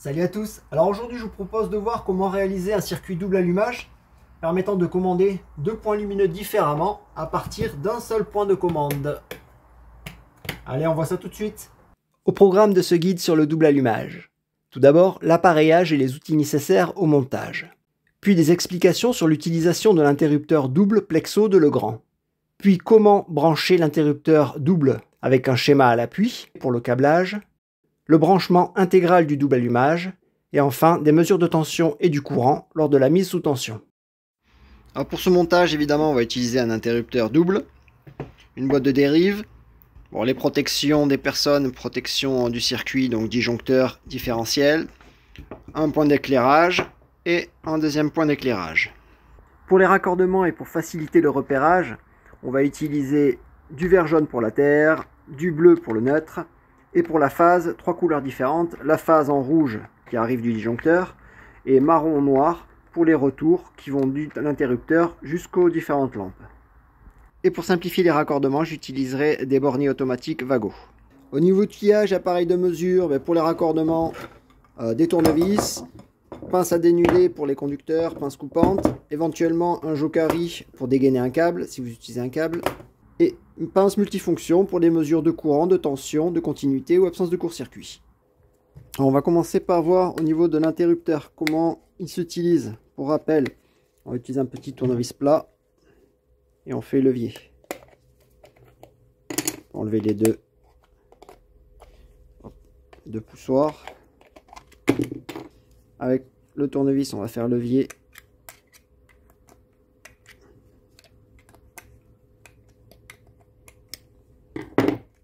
Salut à tous. Alors aujourd'hui je vous propose de voir comment réaliser un circuit double allumage permettant de commander deux points lumineux différemment à partir d'un seul point de commande. Allez, on voit ça tout de suite. Au programme de ce guide sur le double allumage. Tout d'abord, l'appareillage et les outils nécessaires au montage. Puis des explications sur l'utilisation de l'interrupteur double Plexo de Legrand. Puis comment brancher l'interrupteur double avec un schéma à l'appui pour le câblage. Le branchement intégral du double allumage, et enfin des mesures de tension et du courant lors de la mise sous tension. Alors pour ce montage, évidemment, on va utiliser un interrupteur double, une boîte de dérive, bon, les protections des personnes, protection du circuit, donc disjoncteur différentiel, un point d'éclairage et un deuxième point d'éclairage. Pour les raccordements et pour faciliter le repérage, on va utiliser du vert jaune pour la terre, du bleu pour le neutre, et pour la phase, trois couleurs différentes, la phase en rouge qui arrive du disjoncteur et marron noir pour les retours qui vont de l'interrupteur jusqu'aux différentes lampes. Et pour simplifier les raccordements, j'utiliserai des borniers automatiques Vago. Au niveau de outillage, appareil de mesure, pour les raccordements, des tournevis, pince à dénuder pour les conducteurs, pince coupante, éventuellement un jokari pour dégainer un câble si vous utilisez un câble, et une pince multifonction pour les mesures de courant, de tension, de continuité ou absence de court-circuit. On va commencer par voir au niveau de l'interrupteur comment il s'utilise. Pour rappel, on va utiliser un petit tournevis plat et on fait levier. Enlever les deux poussoirs. Avec le tournevis, on va faire levier.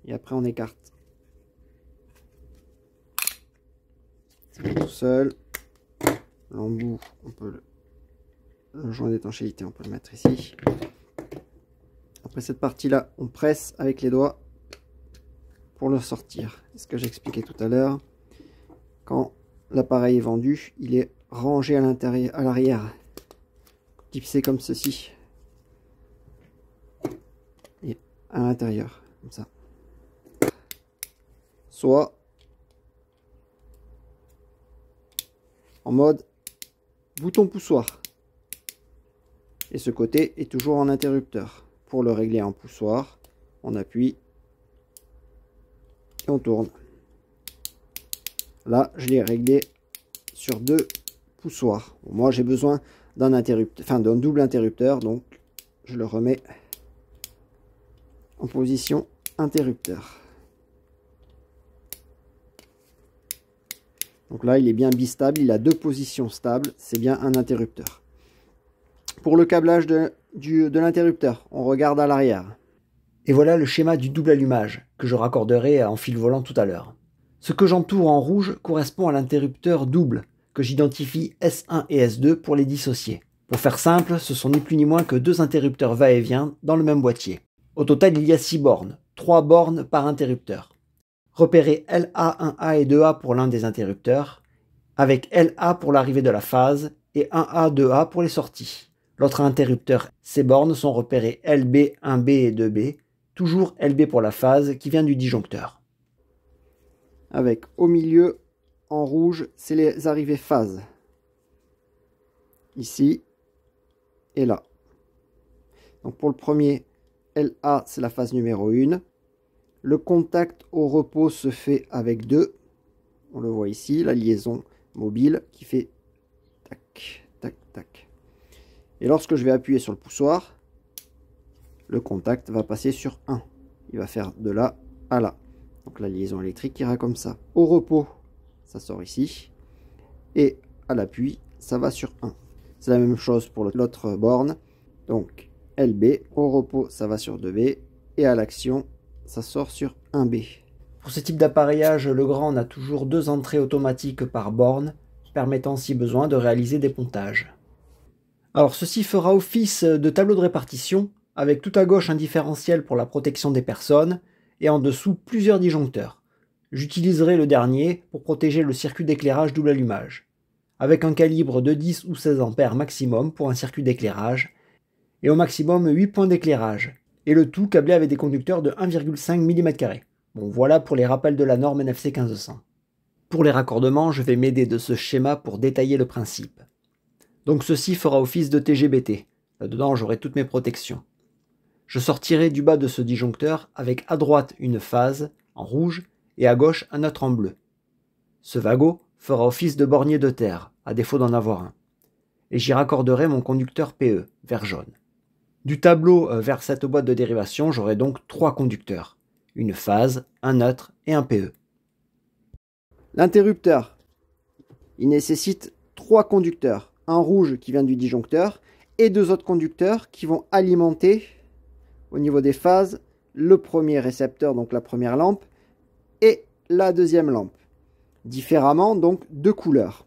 Et après on écarte. C'est tout seul. L'embout, on peut le joint d'étanchéité, on peut le mettre ici. Après cette partie-là, on presse avec les doigts pour le sortir. C'est ce que j'expliquais tout à l'heure. Quand l'appareil est vendu, il est rangé à l'intérieur, à l'arrière, clipsé comme ceci. Et à l'intérieur, comme ça. Soit en mode bouton poussoir. Et ce côté est toujours en interrupteur. Pour le régler en poussoir, on appuie et on tourne. Là, je l'ai réglé sur deux poussoirs. Bon, moi, j'ai besoin d'un interrupteur, enfin d'un double interrupteur, donc je le remets en position interrupteur. Donc là, il est bien bistable, il a deux positions stables, c'est bien un interrupteur. Pour le câblage de l'interrupteur, on regarde à l'arrière. Et voilà le schéma du double allumage, que je raccorderai en fil volant tout à l'heure. Ce que j'entoure en rouge correspond à l'interrupteur double, que j'identifie S1 et S2 pour les dissocier. Pour faire simple, ce sont ni plus ni moins que deux interrupteurs va-et-vient dans le même boîtier. Au total, il y a 6 bornes, 3 bornes par interrupteur. Repérez LA, 1A et 2A pour l'un des interrupteurs, avec LA pour l'arrivée de la phase et 1A, 2A pour les sorties. L'autre interrupteur, ces bornes sont repérées LB, 1B et 2B, toujours LB pour la phase qui vient du disjoncteur. Avec au milieu, en rouge, c'est les arrivées phase. Ici et là. Donc pour le premier, LA, c'est la phase numéro 1. Le contact au repos se fait avec 2. On le voit ici, la liaison mobile qui fait tac, tac, tac. Et lorsque je vais appuyer sur le poussoir, le contact va passer sur 1. Il va faire de là à là. Donc la liaison électrique ira comme ça. Au repos, ça sort ici. Et à l'appui, ça va sur 1. C'est la même chose pour l'autre borne. Donc LB, au repos, ça va sur 2B. Et à l'action, ça sort sur 1B. Pour ce type d'appareillage, Legrand a toujours 2 entrées automatiques par borne, permettant si besoin de réaliser des pontages. Alors ceci fera office de tableau de répartition, avec tout à gauche un différentiel pour la protection des personnes, et en dessous plusieurs disjoncteurs. J'utiliserai le dernier pour protéger le circuit d'éclairage double allumage, avec un calibre de 10 ou 16 A maximum pour un circuit d'éclairage, et au maximum 8 points d'éclairage, et le tout câblé avec des conducteurs de 1,5 mm². Bon, voilà pour les rappels de la norme NFC 1500. Pour les raccordements, je vais m'aider de ce schéma pour détailler le principe. Donc ceci fera office de TGBT. Là-dedans, j'aurai toutes mes protections. Je sortirai du bas de ce disjoncteur avec à droite une phase en rouge et à gauche un autre en bleu. Ce wagot fera office de bornier de terre, à défaut d'en avoir un. Et j'y raccorderai mon conducteur PE, vert jaune. Du tableau vers cette boîte de dérivation, j'aurai donc 3 conducteurs. Une phase, un neutre et un PE. L'interrupteur, il nécessite 3 conducteurs. Un rouge qui vient du disjoncteur et 2 autres conducteurs qui vont alimenter au niveau des phases le premier récepteur, donc la première lampe, et la deuxième lampe. Différemment, donc 2 couleurs.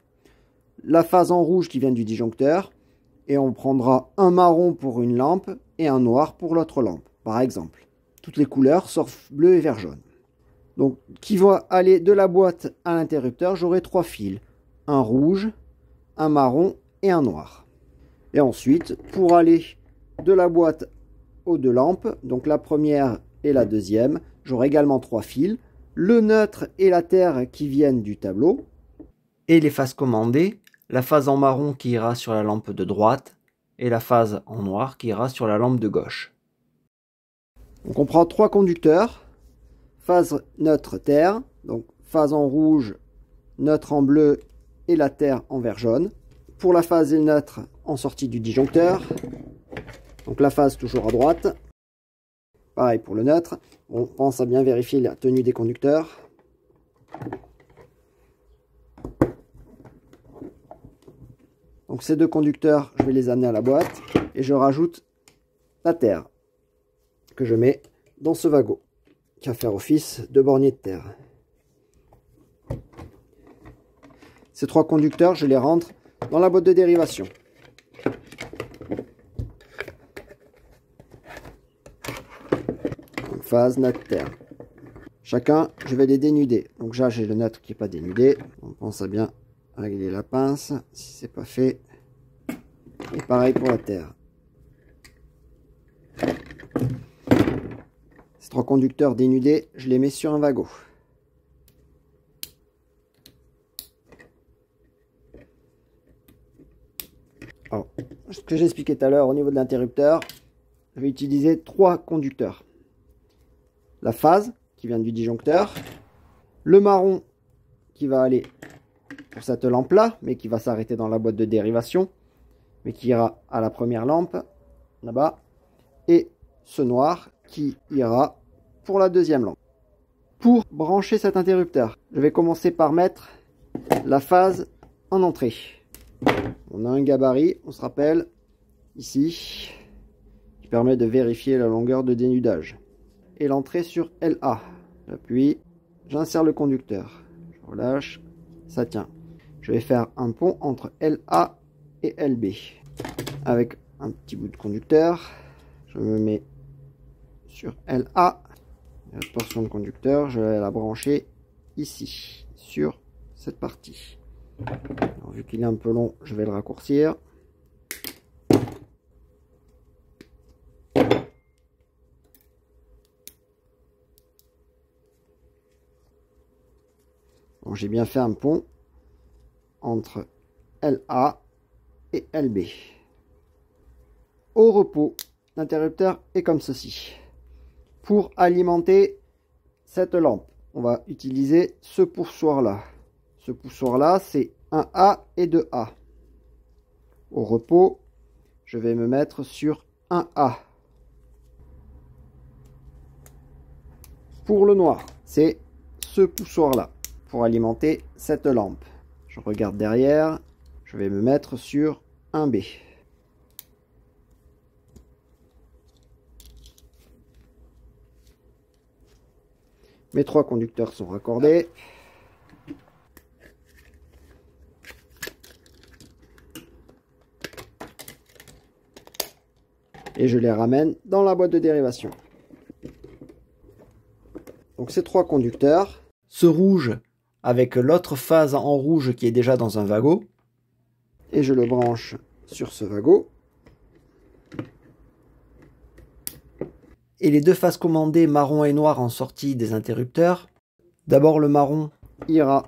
La phase en rouge qui vient du disjoncteur, et on prendra un marron pour une lampe et un noir pour l'autre lampe, par exemple. Toutes les couleurs sauf bleu et vert jaune. Donc, qui va aller de la boîte à l'interrupteur, j'aurai 3 fils. Un rouge, un marron et un noir. Et ensuite, pour aller de la boîte aux 2 lampes, donc la première et la deuxième, j'aurai également 3 fils. Le neutre et la terre qui viennent du tableau. Et les phases commandées, la phase en marron qui ira sur la lampe de droite et la phase en noir qui ira sur la lampe de gauche. Donc on prend 3 conducteurs, phase neutre terre, donc phase en rouge, neutre en bleu et la terre en vert jaune. Pour la phase et le neutre en sortie du disjoncteur, donc la phase toujours à droite. Pareil pour le neutre, on pense à bien vérifier la tenue des conducteurs. Donc ces 2 conducteurs, je vais les amener à la boîte et je rajoute la terre que je mets dans ce wagot qui va faire office de bornier de terre. Ces 3 conducteurs, je les rentre dans la boîte de dérivation. Donc phase, neutre, terre. Chacun, je vais les dénuder. Donc là, j'ai le neutre qui n'est pas dénudé. On pense à bien régler la pince si c'est pas fait. Et pareil pour la terre. Ces 3 conducteurs dénudés, je les mets sur un wagot. Alors, ce que j'expliquais tout à l'heure au niveau de l'interrupteur, je vais utiliser 3 conducteurs. La phase qui vient du disjoncteur, le marron qui va aller pour cette lampe là, mais qui va s'arrêter dans la boîte de dérivation, mais qui ira à la première lampe là-bas, et ce noir qui ira pour la deuxième lampe. Pour brancher cet interrupteur, je vais commencer par mettre la phase en entrée. On a un gabarit, on se rappelle, ici, qui permet de vérifier la longueur de dénudage. Et l'entrée sur LA. J'appuie, j'insère le conducteur. Je relâche, ça tient. Je vais faire un pont entre LA et LB. Avec un petit bout de conducteur, je me mets sur LA. La portion de conducteur, je vais la brancher ici, sur cette partie. Alors, vu qu'il est un peu long, je vais le raccourcir. Bon, j'ai bien fait un pont entre LA et LB. Au repos, l'interrupteur est comme ceci. Pour alimenter cette lampe, on va utiliser ce poussoir-là. Ce poussoir-là, c'est un A et 2 A. Au repos, je vais me mettre sur un A. Pour le noir, c'est ce poussoir-là pour alimenter cette lampe. Je regarde derrière, je vais me mettre sur un B. Mes 3 conducteurs sont raccordés. Et je les ramène dans la boîte de dérivation. Donc ces 3 conducteurs, ce rouge avec l'autre phase en rouge qui est déjà dans un wagot, et je le branche sur ce wagot. Et les 2 phases commandées marron et noir en sortie des interrupteurs. D'abord le marron ira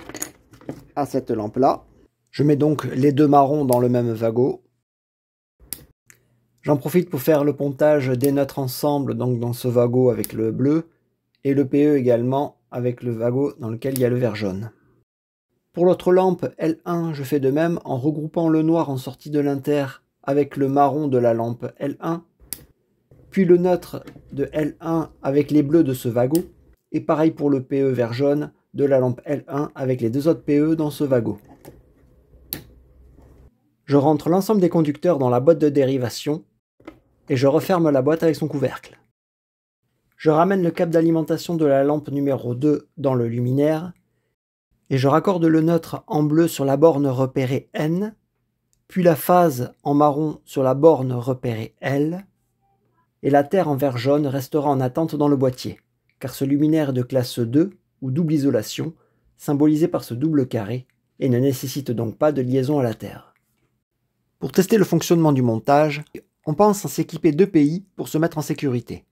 à cette lampe-là. Je mets donc les deux marrons dans le même wagot. J'en profite pour faire le pontage des neutres ensemble, donc dans ce wagot avec le bleu, et le PE également avec le wagot dans lequel il y a le vert jaune. Pour l'autre lampe L1, je fais de même en regroupant le noir en sortie de l'inter avec le marron de la lampe L1, puis le neutre de L1 avec les bleus de ce wagot, et pareil pour le PE vert jaune de la lampe L1 avec les deux autres PE dans ce wagot. Je rentre l'ensemble des conducteurs dans la boîte de dérivation et je referme la boîte avec son couvercle. Je ramène le câble d'alimentation de la lampe numéro 2 dans le luminaire et je raccorde le neutre en bleu sur la borne repérée N, puis la phase en marron sur la borne repérée L, et la terre en vert jaune restera en attente dans le boîtier, car ce luminaire est de classe 2 ou double isolation, symbolisé par ce double carré, et ne nécessite donc pas de liaison à la terre. Pour tester le fonctionnement du montage, on pense à s'équiper d'EPI pour se mettre en sécurité.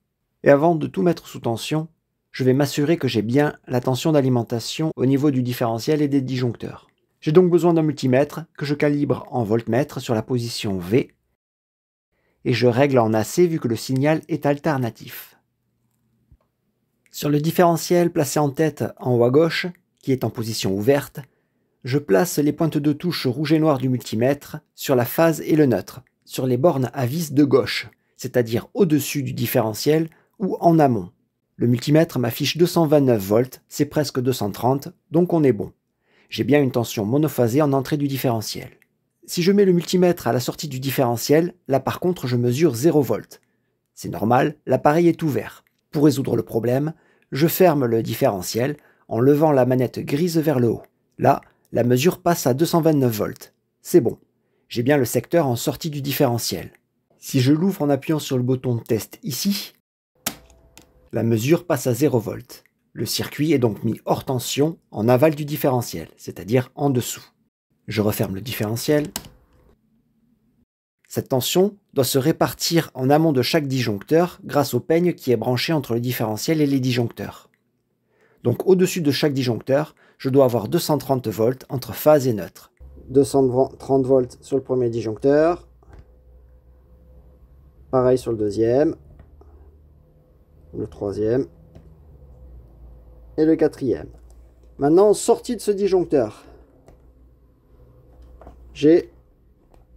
Et avant de tout mettre sous tension, je vais m'assurer que j'ai bien la tension d'alimentation au niveau du différentiel et des disjoncteurs. J'ai donc besoin d'un multimètre que je calibre en voltmètre sur la position V et je règle en AC vu que le signal est alternatif. Sur le différentiel placé en tête en haut à gauche, qui est en position ouverte, je place les pointes de touche rouge et noir du multimètre sur la phase et le neutre, sur les bornes à vis de gauche, c'est-à-dire au-dessus du différentiel ou en amont. Le multimètre m'affiche 229 volts, c'est presque 230, donc on est bon. J'ai bien une tension monophasée en entrée du différentiel. Si je mets le multimètre à la sortie du différentiel, là par contre je mesure 0 volts. C'est normal, l'appareil est ouvert. Pour résoudre le problème, je ferme le différentiel en levant la manette grise vers le haut. Là, la mesure passe à 229 volts. C'est bon. J'ai bien le secteur en sortie du différentiel. Si je l'ouvre en appuyant sur le bouton test ici, la mesure passe à 0 volts. Le circuit est donc mis hors tension en aval du différentiel, c'est-à-dire en dessous. Je referme le différentiel. Cette tension doit se répartir en amont de chaque disjoncteur grâce au peigne qui est branché entre le différentiel et les disjoncteurs. Donc au-dessus de chaque disjoncteur, je dois avoir 230 volts entre phase et neutre. 230 volts sur le premier disjoncteur. Pareil sur le deuxième. Le troisième. Et le quatrième. Maintenant, sortie de ce disjoncteur. J'ai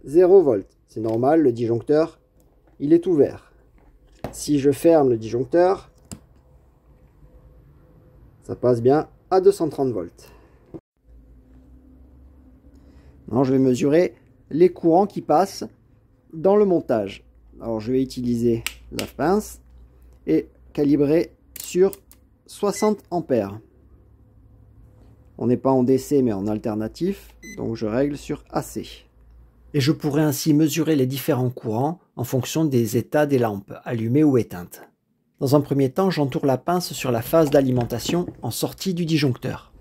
0 volts. C'est normal, le disjoncteur, il est ouvert. Si je ferme le disjoncteur, ça passe bien à 230 volts. Maintenant, je vais mesurer les courants qui passent dans le montage. Alors, je vais utiliser la pince et calibrer sur 60 ampères. On n'est pas en DC mais en alternatif, donc je règle sur AC. Et je pourrais ainsi mesurer les différents courants en fonction des états des lampes, allumées ou éteintes. Dans un premier temps, j'entoure la pince sur la phase d'alimentation en sortie du disjoncteur.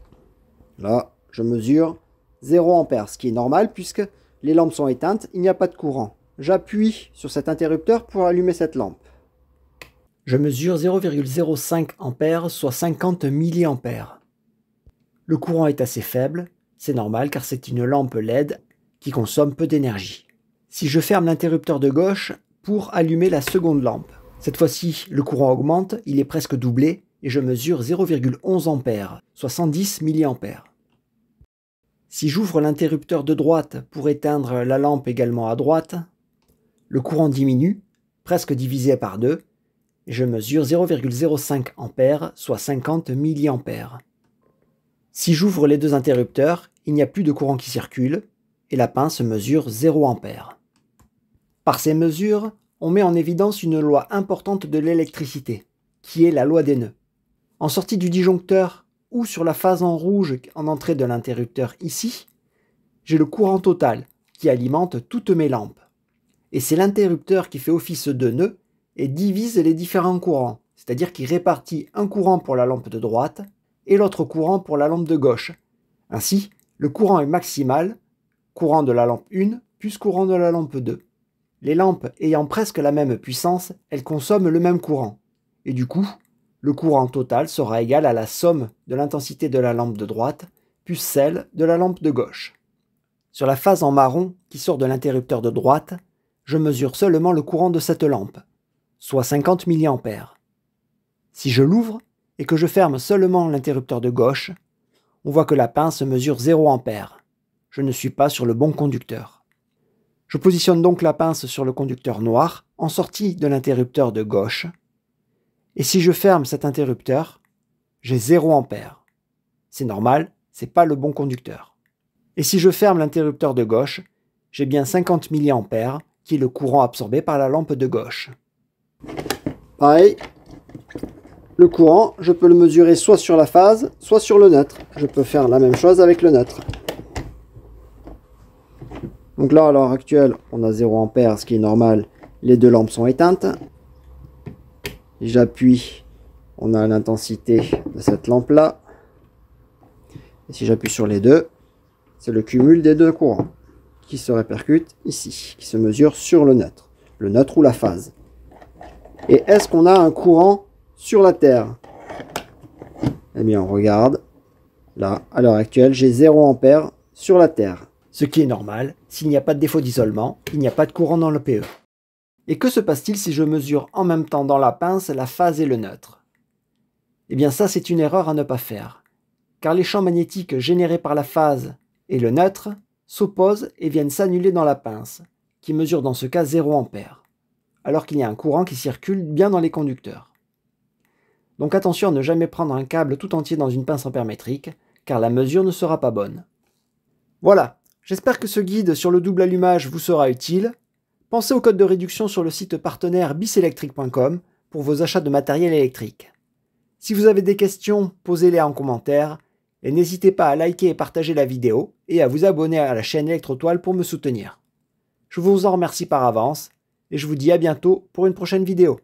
Là, je mesure 0 ampères, ce qui est normal puisque les lampes sont éteintes, il n'y a pas de courant. J'appuie sur cet interrupteur pour allumer cette lampe. Je mesure 0,05 ampères, soit 50 mA. Le courant est assez faible, c'est normal car c'est une lampe LED qui consomme peu d'énergie. Si je ferme l'interrupteur de gauche pour allumer la seconde lampe, cette fois-ci le courant augmente, il est presque doublé et je mesure 0,11 ampères, soit 110 mA. Si j'ouvre l'interrupteur de droite pour éteindre la lampe également à droite, le courant diminue, presque divisé par 2, et je mesure 0,05 ampères, soit 50 mA. Si j'ouvre les deux interrupteurs, il n'y a plus de courant qui circule, et la pince mesure 0 ampères. Par ces mesures, on met en évidence une loi importante de l'électricité, qui est la loi des nœuds. En sortie du disjoncteur, ou sur la phase en rouge en entrée de l'interrupteur ici, j'ai le courant total qui alimente toutes mes lampes. Et c'est l'interrupteur qui fait office de nœud et divise les différents courants, c'est-à-dire qu'il répartit un courant pour la lampe de droite et l'autre courant pour la lampe de gauche. Ainsi, le courant est maximal, courant de la lampe 1 plus courant de la lampe 2. Les lampes ayant presque la même puissance, elles consomment le même courant. Et du coup, le courant total sera égal à la somme de l'intensité de la lampe de droite celle de la lampe de gauche. Sur la phase en marron qui sort de l'interrupteur de droite, je mesure seulement le courant de cette lampe, soit 50 mA. Si je l'ouvre et que je ferme seulement l'interrupteur de gauche, on voit que la pince mesure 0 A. Je ne suis pas sur le bon conducteur. Je positionne donc la pince sur le conducteur noir en sortie de l'interrupteur de gauche. Et si je ferme cet interrupteur, j'ai 0 A. C'est normal, c'est pas le bon conducteur. Et si je ferme l'interrupteur de gauche, j'ai bien 50 mA qui est le courant absorbé par la lampe de gauche. Pareil, le courant, je peux le mesurer soit sur la phase, soit sur le neutre. Je peux faire la même chose avec le neutre. Donc là, à l'heure actuelle, on a 0 A, ce qui est normal. Les deux lampes sont éteintes. J'appuie, on a l'intensité de cette lampe-là. Et si j'appuie sur les deux, c'est le cumul des deux courants qui se répercute ici, qui se mesure sur le neutre ou la phase. Et est-ce qu'on a un courant sur la Terre? Eh bien, on regarde. Là, à l'heure actuelle, j'ai 0 A sur la Terre. Ce qui est normal, s'il n'y a pas de défaut d'isolement, il n'y a pas de courant dans le PE. Et que se passe-t-il si je mesure en même temps dans la pince la phase et le neutre? Eh bien ça, c'est une erreur à ne pas faire, car les champs magnétiques générés par la phase et le neutre s'opposent et viennent s'annuler dans la pince, qui mesure dans ce cas 0 A, alors qu'il y a un courant qui circule bien dans les conducteurs. Donc attention à ne jamais prendre un câble tout entier dans une pince ampère-métrique, car la mesure ne sera pas bonne. Voilà, j'espère que ce guide sur le double allumage vous sera utile. Pensez au code de réduction sur le site partenaire biselectric.com pour vos achats de matériel électrique. Si vous avez des questions, posez-les en commentaire et n'hésitez pas à liker et partager la vidéo et à vous abonner à la chaîne Electrotoile pour me soutenir. Je vous en remercie par avance et je vous dis à bientôt pour une prochaine vidéo.